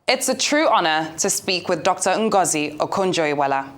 It's a true honor to speak with Dr. Ngozi Okonjo-Iweala,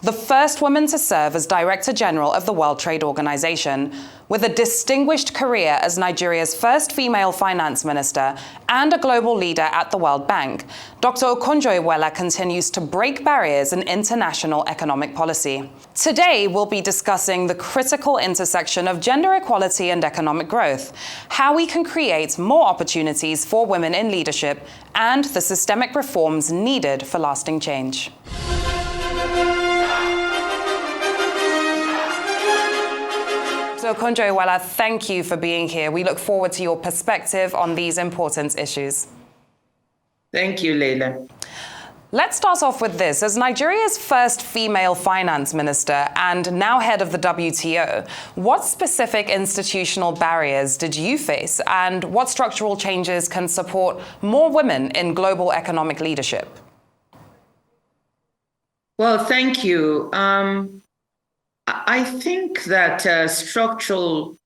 the first woman to serve as Director General of the World Trade Organization, with a distinguished career as Nigeria's first female finance minister and a global leader at the World Bank. Dr. Okonjo-Iweala continues to break barriers in international economic policy. Today, we'll be discussing the critical intersection of gender equality and economic growth, how we can create more opportunities for women in leadership, and the systemic reforms needed for lasting change. So Okonjo-Iweala, thank you for being here. We look forward to your perspective on these important issues. Thank you, Leila. Let's start off with this. As Nigeria's first female finance minister and now head of the WTO, what specific institutional barriers did you face, and what structural changes can support more women in global economic leadership? Well, thank you. I think that structurally,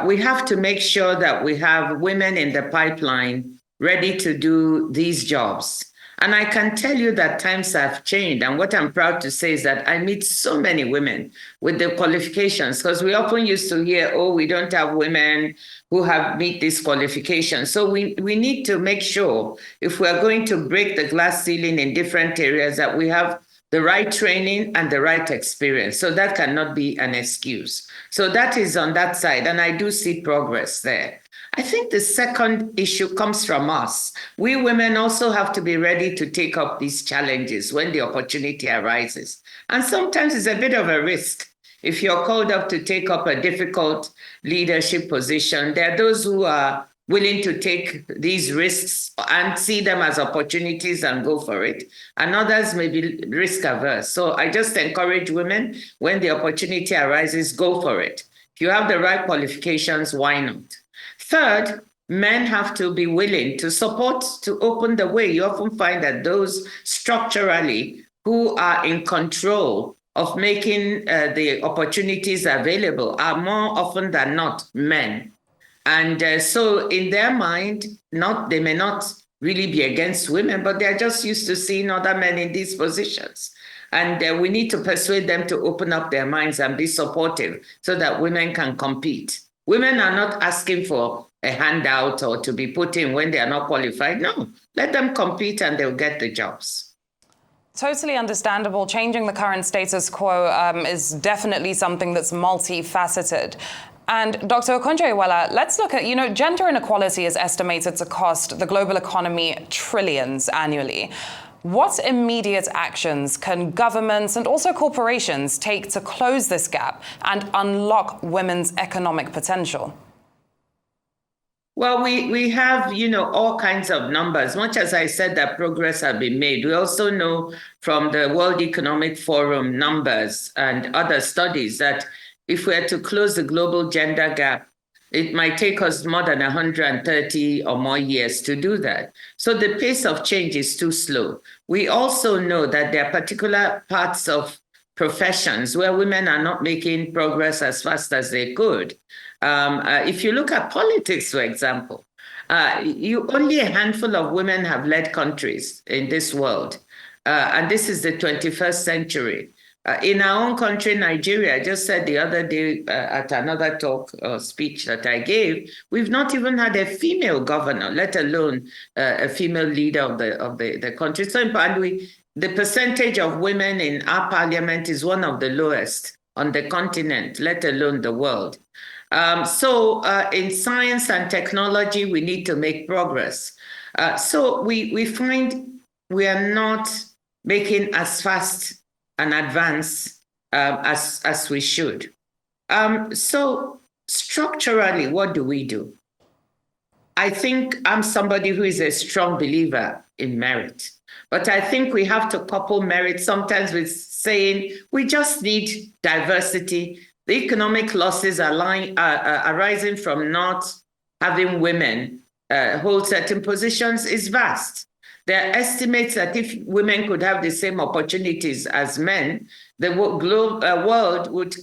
we have to make sure that we have women in the pipeline ready to do these jobs. And I can tell you that times have changed. And what I'm proud to say is that I meet so many women with the qualifications, because we often used to hear, oh, we don't have women who have meet these qualifications. So we need to make sure, if we're going to break the glass ceiling in different areas, that we have the right training and the right experience. So that cannot be an excuse. So that is on that side. And I do see progress there. I think the second issue comes from us. We women also have to be ready to take up these challenges when the opportunity arises. And sometimes it's a bit of a risk. If you're called up to take up a difficult leadership position, there are those who are willing to take these risks and see them as opportunities and go for it. And others may be risk averse. So I just encourage women, when the opportunity arises, go for it. If you have the right qualifications, why not? Third, men have to be willing to support, to open the way. You often find that those structurally who are in control of making the opportunities available are more often than not men. And so in their mind, they may not really be against women, but they're just used to seeing other men in these positions. And we need to persuade them to open up their minds and be supportive so that women can compete. Women are not asking for a handout or to be put in when they are not qualified. No, let them compete and they'll get the jobs. Totally understandable. Changing the current status quo is definitely something that's multifaceted. And Dr. Okonjo-Iweala, let's look at, gender inequality is estimated to cost the global economy trillions annually. What immediate actions can governments and also corporations take to close this gap and unlock women's economic potential? Well, we have, all kinds of numbers. Much as I said that progress has been made, we also know from the World Economic Forum numbers and other studies that if we are to close the global gender gap, it might take us more than 130 or more years to do that. So the pace of change is too slow. We also know that there are particular parts of professions where women are not making progress as fast as they could. If you look at politics, for example, only a handful of women have led countries in this world. And this is the 21st century. In our own country, Nigeria, I just said the other day at another talk or speech that I gave, we've not even had a female governor, let alone a female leader of the country. So the percentage of women in our parliament is one of the lowest on the continent, let alone the world. So in science and technology, we need to make progress. So we find we are not making as fast an advance as we should. So structurally, what do we do? I think I'm somebody who is a strong believer in merit, but I think we have to couple merit sometimes with saying we just need diversity. The economic losses arising from not having women hold certain positions is vast. There are estimates that if women could have the same opportunities as men, the world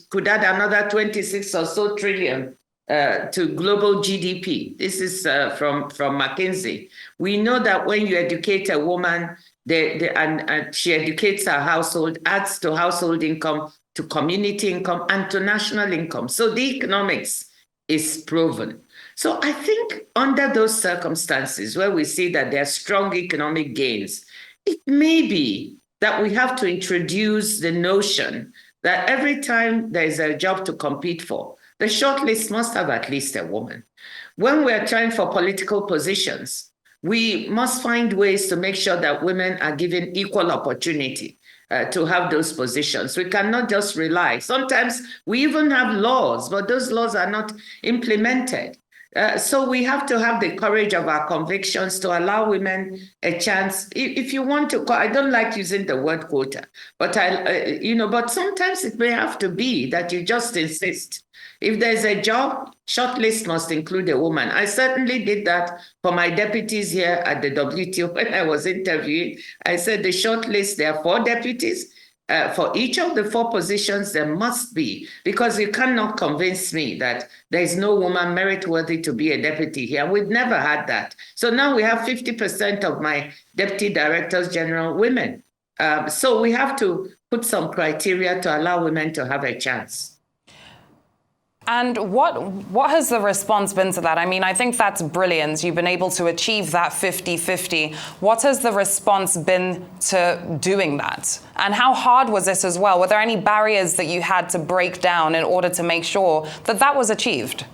could add another 26 or so trillion to global GDP. This is from McKinsey. We know that when you educate a woman, and she educates her household, adds to household income, to community income, and to national income. So the economics is proven. So I think under those circumstances where we see that there are strong economic gains, it may be that we have to introduce the notion that every time there is a job to compete for, the shortlist must have at least a woman. When we're trying for political positions, we must find ways to make sure that women are given equal opportunity to have those positions. We cannot just rely. Sometimes we even have laws, but those laws are not implemented. So we have to have the courage of our convictions to allow women a chance. If you want to, I don't like using the word quota, but but sometimes it may have to be that you just insist. If there's a job, shortlist must include a woman. I certainly did that for my deputies here at the WTO when I was interviewing. I said the shortlist, there are 4 deputies. For each of the 4 positions, there must be, because you cannot convince me that there is no woman merit-worthy to be a deputy here. We've never had that. So now we have 50% of my deputy directors general women. So we have to put some criteria to allow women to have a chance. And what has the response been to that? I mean, I think that's brilliant. You've been able to achieve that 50-50. What has the response been to doing that? And how hard was this as well? Were there any barriers that you had to break down in order to make sure that that was achieved?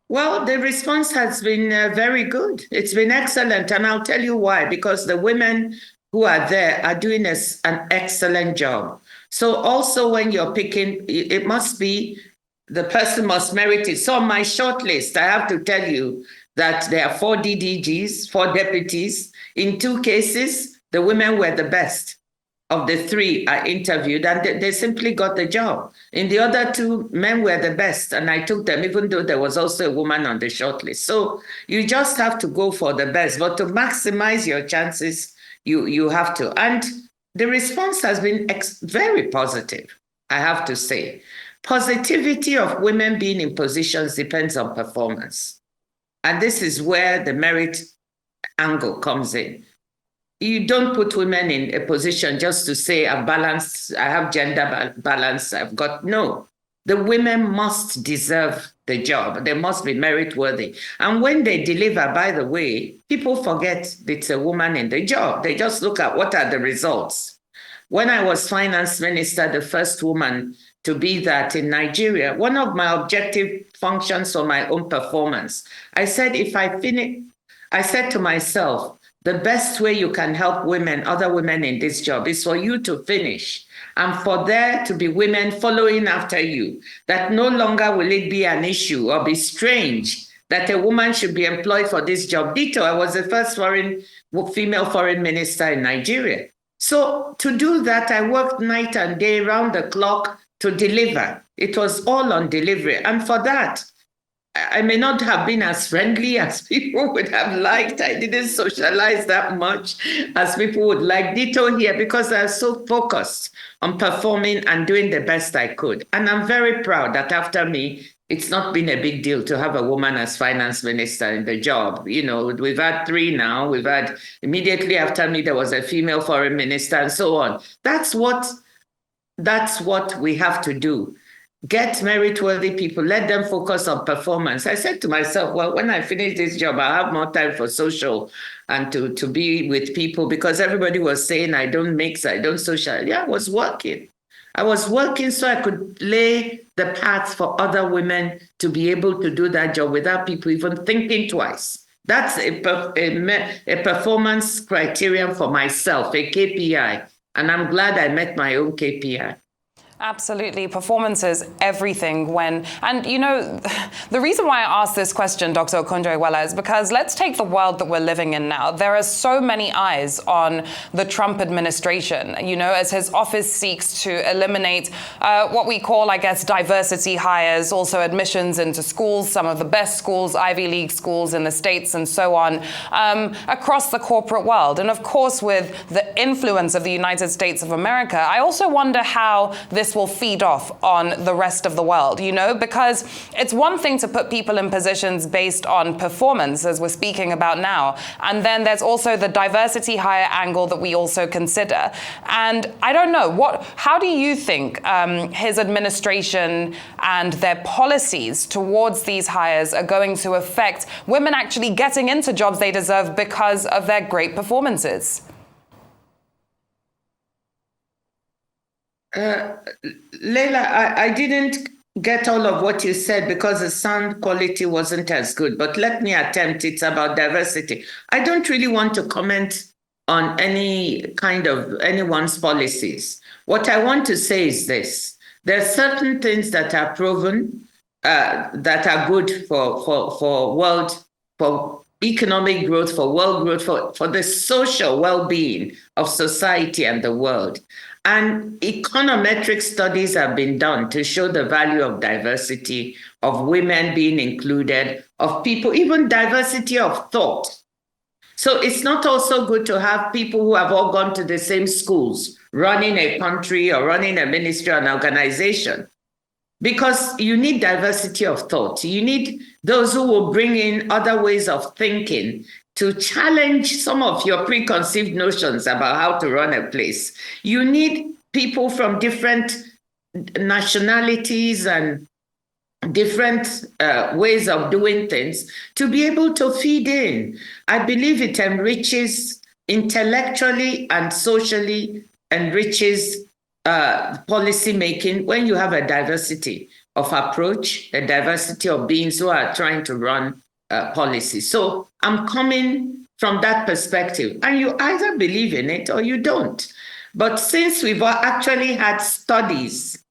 Well, the response has been very good. It's been excellent. And I'll tell you why. Because the women who are there are doing an excellent job. So also when you're picking, it must be, the person must merit it. So on my short list, I have to tell you that there are 4 DDGs, 4 deputies. In 2 cases, the women were the best of the 3 I interviewed, and they simply got the job. In the other 2, men were the best, and I took them, even though there was also a woman on the short list. So you just have to go for the best, but to maximize your chances, you have to. And the response has been very positive, I have to say. Positivity of women being in positions depends on performance. And this is where the merit angle comes in. You don't put women in a position just to say, I have gender balance, no. The women must deserve the job. They must be merit-worthy. And when they deliver, by the way, people forget it's a woman in the job. They just look at what are the results. When I was finance minister, the first woman to be that in Nigeria, one of my objective functions for my own performance, I said, I said to myself, the best way you can help women, other women in this job, is for you to finish and for there to be women following after you, that no longer will it be an issue or be strange that a woman should be employed for this job. Dito, I was the first female foreign minister in Nigeria. So to do that, I worked night and day, round the clock to deliver. It was all on delivery. And for that, I may not have been as friendly as people would have liked. I didn't socialize that much as people would like. Ditto here, because I was so focused on performing and doing the best I could. And I'm very proud that after me, it's not been a big deal to have a woman as finance minister in the job. You know, we've had 3 now. We've had, immediately after me, there was a female foreign minister and so on. That's what we have to do. Get merit-worthy people, let them focus on performance. I said to myself, well, when I finish this job, I'll have more time for social and to be with people, because everybody was saying I don't mix, I don't social. Yeah, I was working. So I could lay the path for other women to be able to do that job without people even thinking twice. That's a performance criterion for myself, a KPI. And I'm glad I met my own KPI. Absolutely. Performance is everything and you know, the reason why I asked this question, Dr. Okonjo-Iweala, is because let's take the world that we're living in now. There are so many eyes on the Trump administration, you know, as his office seeks to eliminate what we call, I guess, diversity hires, also admissions into schools, some of the best schools, Ivy League schools in the States and so on, across the corporate world. And of course, with the influence of the United States of America, I also wonder how this this will feed off on the rest of the world, you know, because it's one thing to put people in positions based on performance, as we're speaking about now. And then there's also the diversity hire angle that we also consider. And I don't know, how do you think his administration and their policies towards these hires are going to affect women actually getting into jobs they deserve because of their great performances? Leila, I didn't get all of what you said because the sound quality wasn't as good, but let me attempt. It's about diversity. I don't really want to comment on anyone's policies. What I want to say is this. There are certain things that are proven that are good for economic growth, for world growth, for the social well-being of society and the world. And econometric studies have been done to show the value of diversity, of women being included, of people, even diversity of thought. So it's not also good to have people who have all gone to the same schools, running a country or running a ministry or an organization, because you need diversity of thought. You need those who will bring in other ways of thinking to challenge some of your preconceived notions about how to run a place. You need people from different nationalities and different ways of doing things to be able to feed in. I believe it enriches intellectually and socially, enriches policy making when you have a diversity of approach, a diversity of beings who are trying to run policy. So I'm coming from that perspective, and you either believe in it or you don't. But since we've actually had studies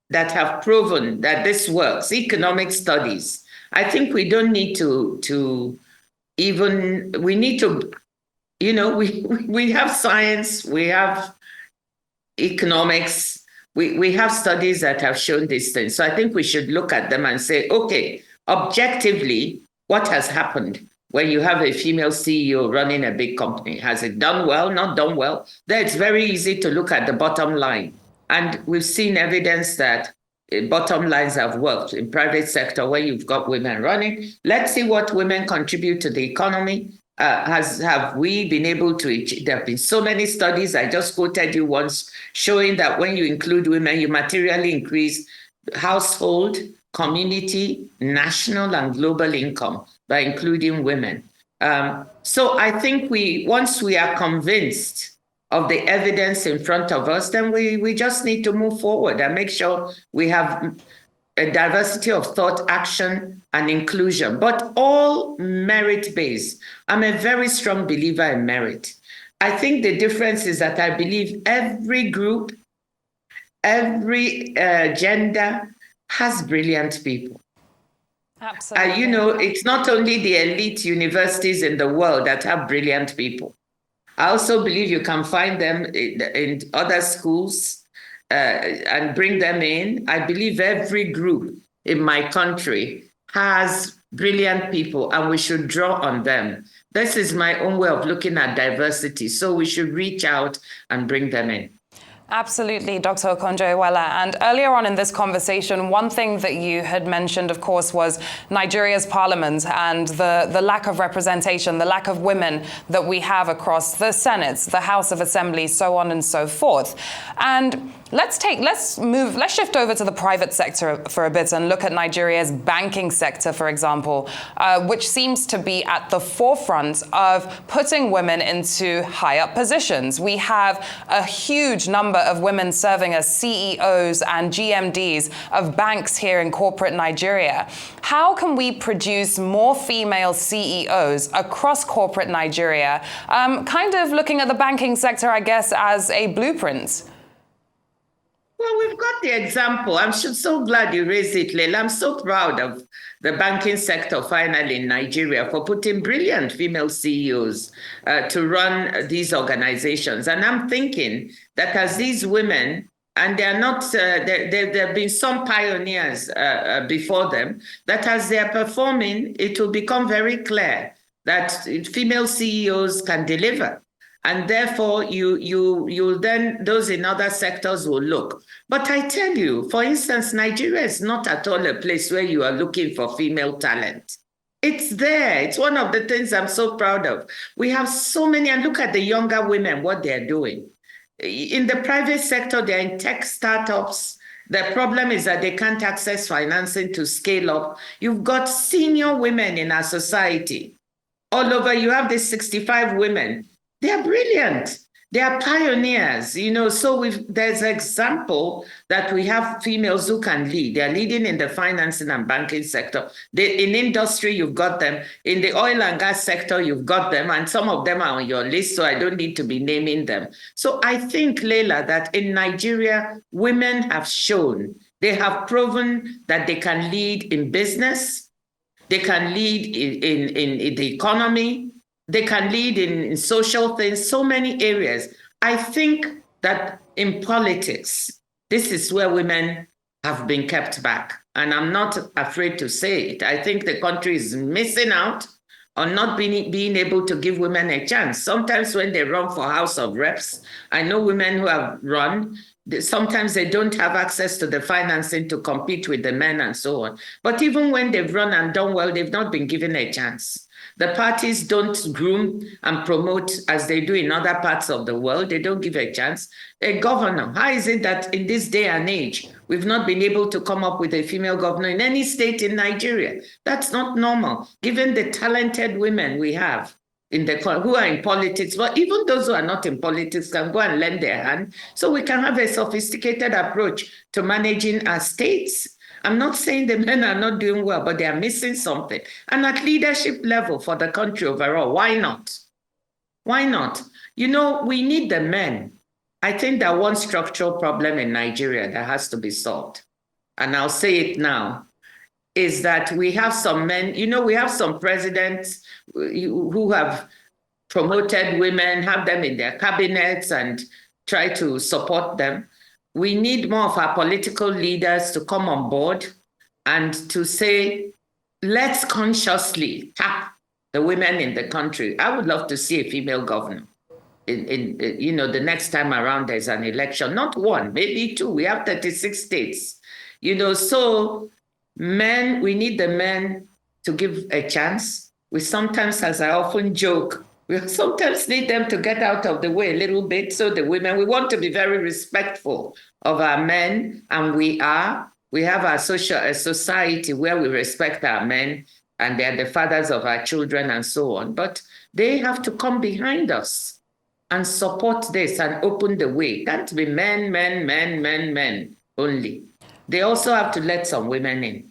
that have proven that this works, economic studies, I think we don't need we need to, you know, we have science, we have economics, we have studies that have shown these things. So I think we should look at them and say, okay, objectively, what has happened when you have a female CEO running a big company? Has it done well, not done well? Then it's very easy to look at the bottom line. And we've seen evidence that bottom lines have worked in private sector when you've got women running. Let's see what women contribute to the economy. Have we been able to, there have been so many studies, I just quoted you once, showing that when you include women, you materially increase household, community, national, and global income by including women. So I think once we are convinced of the evidence in front of us, then we just need to move forward and make sure we have a diversity of thought, action, and inclusion, but all merit-based. I'm a very strong believer in merit. I think the difference is that I believe every group, every gender has brilliant people. Absolutely. You know, it's not only the elite universities in the world that have brilliant people. I also believe you can find them in other schools and bring them in. I believe every group in my country has brilliant people, and we should draw on them. This is my own way of looking at diversity. So we should reach out and bring them in. Absolutely, Dr. Okonjo-Iweala. And earlier on in this conversation, one thing that you had mentioned, of course, was Nigeria's parliament and the lack of representation, the lack of women that we have across the Senate, the House of Assembly, so on and so forth. And let's shift over to the private sector for a bit and look at Nigeria's banking sector, for example, which seems to be at the forefront of putting women into high-up positions. We have a huge number of women serving as CEOs and GMDs of banks here in corporate Nigeria. How can we produce more female CEOs across corporate Nigeria? Kind of looking at the banking sector, I guess, as a blueprint. Well, we've got the example. I'm so glad you raised it, Leila. I'm so proud of the banking sector finally in Nigeria for putting brilliant female CEOs to run these organizations. And I'm thinking that as these women, and they're not, there have been some pioneers before them, that as they're performing, it will become very clear that female CEOs can deliver. And therefore, you then, those in other sectors will look. But I tell you, for instance, Nigeria is not at all a place where you are looking for female talent. It's there. It's one of the things I'm so proud of. We have so many, and look at the younger women, what they're doing. In the private sector, they're in tech startups. The problem is that they can't access financing to scale up. You've got senior women in our society. All over, you have these 65 women. They are brilliant. They are pioneers, so there's an example that we have females who can lead. They're leading in the financing and banking sector. In industry, you've got them. In the oil and gas sector, you've got them. And some of them are on your list, so I don't need to be naming them. So I think, Leila, that in Nigeria, women have shown, they have proven that they can lead in business, they can lead in the economy, they can lead in social things, so many areas. I think that in politics, this is where women have been kept back. And I'm not afraid to say it. I think the country is missing out on not being able to give women a chance. Sometimes when they run for House of Reps, I know women who have run, sometimes they don't have access to the financing to compete with the men and so on. But even when they've run and done well, they've not been given a chance. The parties don't groom and promote as they do in other parts of the world. They don't give a chance. A governor, how is it that in this day and age, we've not been able to come up with a female governor in any state in Nigeria? That's not normal, given the talented women we have who are in politics. But even those who are not in politics can go and lend their hand so we can have a sophisticated approach to managing our states. I'm not saying the men are not doing well, but they are missing something. And at leadership level for the country overall, why not? Why not? We need the men. I think that one structural problem in Nigeria that has to be solved, and I'll say it now, is that we have some men, we have some presidents who have promoted women, have them in their cabinets and try to support them. We need more of our political leaders to come on board and to say, let's consciously tap the women in the country. I would love to see a female governor. The next time around there's an election, not one, maybe two. We have 36 states. So men, we need the men to give a chance. We sometimes, as I often joke, we sometimes need them to get out of the way a little bit. So the women, we want to be very respectful of our men, and we are. We have a society where we respect our men, and they're the fathers of our children and so on. But they have to come behind us and support this and open the way. It can't be men only. They also have to let some women in.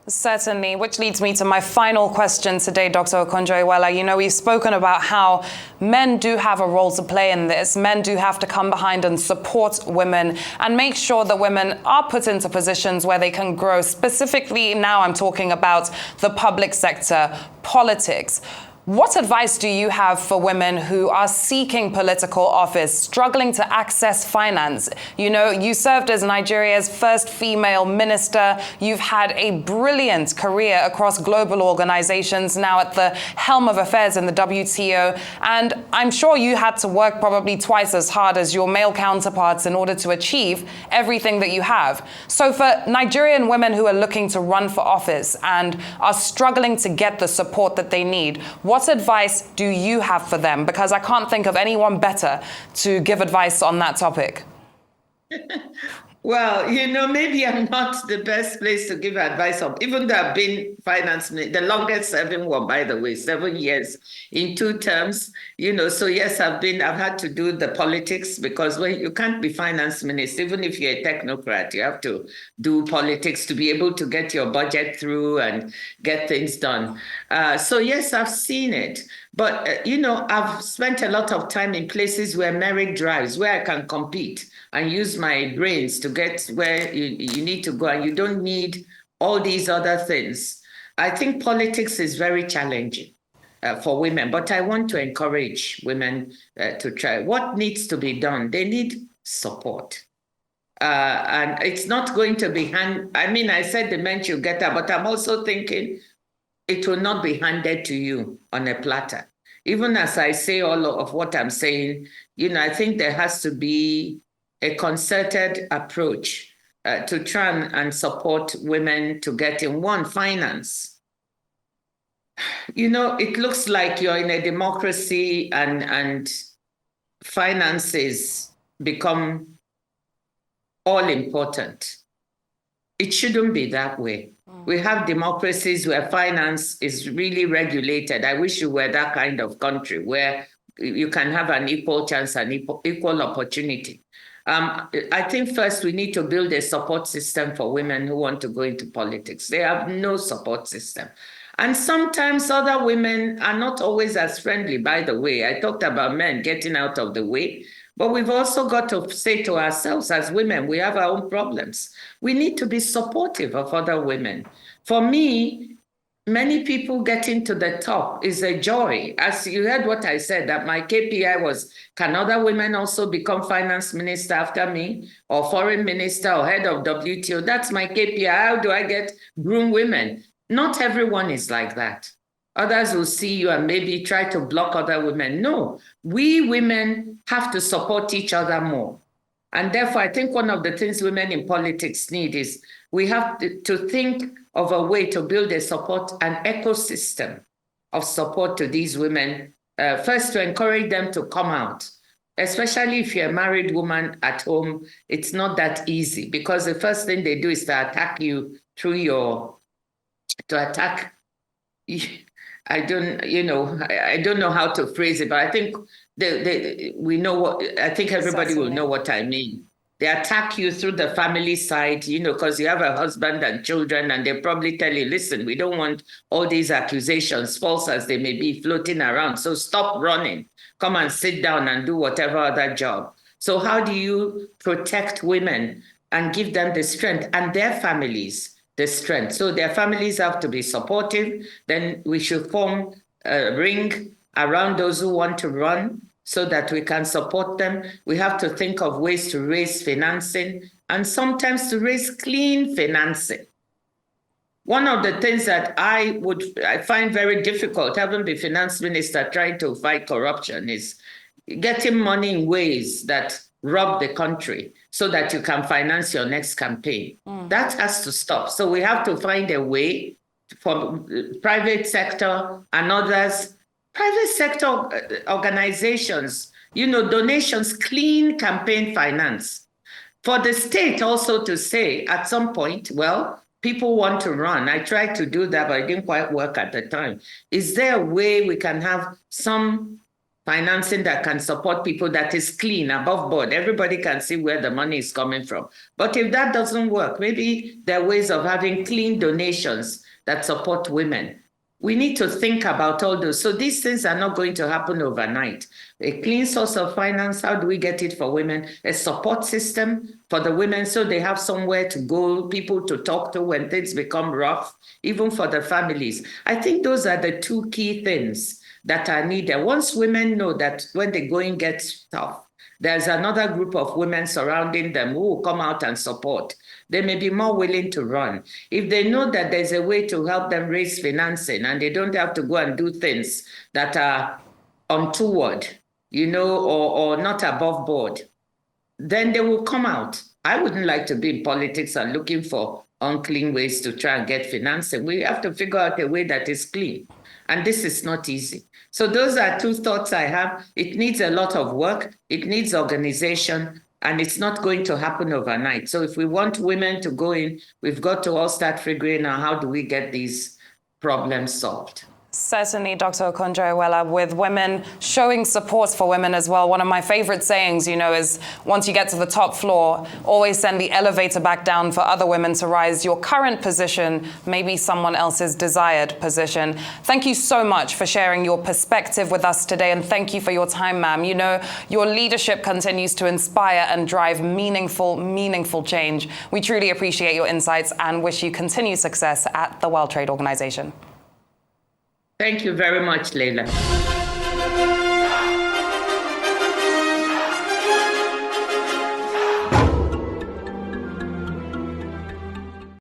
Certainly, which leads me to my final question today, Dr. Okonjo-Iweala. We've spoken about how men do have a role to play in this. Men do have to come behind and support women and make sure that women are put into positions where they can grow. Specifically, now I'm talking about the public sector, politics. What advice do you have for women who are seeking political office, struggling to access finance? You served as Nigeria's first female minister. You've had a brilliant career across global organizations, now at the helm of affairs in the WTO. And I'm sure you had to work probably twice as hard as your male counterparts in order to achieve everything that you have. So for Nigerian women who are looking to run for office and are struggling to get the support that they need, what advice do you have for them? Because I can't think of anyone better to give advice on that topic. Well, maybe I'm not the best place to give advice on, even though I've been finance minister, the longest serving one, by the way, 7 years in 2 terms, so yes, I've had to do the politics, because when you can't be finance minister, even if you're a technocrat, you have to do politics to be able to get your budget through and get things done. So yes, I've seen it. But, I've spent a lot of time in places where merit drives, where I can compete and use my brains to get where you need to go, and you don't need all these other things. I think politics is very challenging for women, but I want to encourage women to try. What needs to be done? They need support. And it's not going to be I said the men should get that, but I'm also thinking it will not be handed to you on a platter. even as I say all of what I'm saying, I think there has to be a concerted approach to try and support women to get in finance. It looks like you're in a democracy and finances become all important. It shouldn't be that way. We have democracies where finance is really regulated. I wish you were that kind of country where you can have an equal chance and equal opportunity. I think first we need to build a support system for women who want to go into politics. They have no support system. And sometimes other women are not always as friendly, by the way. I talked about men getting out of the way, but we've also got to say to ourselves as women, we have our own problems. We need to be supportive of other women. For me, many people getting to the top is a joy. As you heard what I said, that my KPI was, can other women also become finance minister after me, or foreign minister, or head of WTO? That's my KPI. How do I get groom women? Not everyone is like that. Others will see you and maybe try to block other women. No, we women have to support each other more. And therefore, I think one of the things women in politics need is we have to think of a way to build an ecosystem of support to these women. First, to encourage them to come out, especially if you're a married woman at home. It's not that easy because the first thing they do is to attack you I don't know how to phrase it, but I think we know what, I think everybody will know what I mean. They attack you through the family side, because you have a husband and children, and they probably tell you, listen, we don't want all these accusations, false as they may be, floating around. So stop running. Come and sit down and do whatever other job. So how do you protect women and give them the strength, and their families the strength? So their families have to be supportive. Then we should form a ring around those who want to run so that we can support them. We have to think of ways to raise financing and sometimes to raise clean financing. One of the things that I find very difficult, having been finance minister trying to fight corruption, is getting money in ways that rob the country so that you can finance your next campaign. That has to stop. So we have to find a way for private sector and others, private sector organizations, donations, clean campaign finance. For the state also to say at some point, well, people want to run. I tried to do that, but it didn't quite work at the time. Is there a way we can have some financing that can support people that is clean, above board? Everybody can see where the money is coming from. But if that doesn't work, maybe there are ways of having clean donations that support women. We need to think about all those. So these things are not going to happen overnight. A clean source of finance, how do we get it for women? A support system for the women so they have somewhere to go, people to talk to when things become rough, even for the families. I think those are the two key things that are needed. Once women know that when the going gets tough, there's another group of women surrounding them who will come out and support, they may be more willing to run. If they know that there's a way to help them raise financing and they don't have to go and do things that are untoward, or not above board, then they will come out. I wouldn't like to be in politics and looking for unclean ways to try and get financing. We have to figure out a way that is clean. And this is not easy. So those are two thoughts I have. It needs a lot of work. It needs organization. And it's not going to happen overnight. So if we want women to go in, we've got to all start figuring out how do we get these problems solved. Certainly, Dr. Okonjo-Iweala, with women showing support for women as well. One of my favorite sayings, is once you get to the top floor, always send the elevator back down for other women to rise. Your current position may be someone else's desired position. Thank you so much for sharing your perspective with us today, and thank you for your time, ma'am. Your leadership continues to inspire and drive meaningful change. We truly appreciate your insights and wish you continued success at the World Trade Organization. Thank you very much, Leila.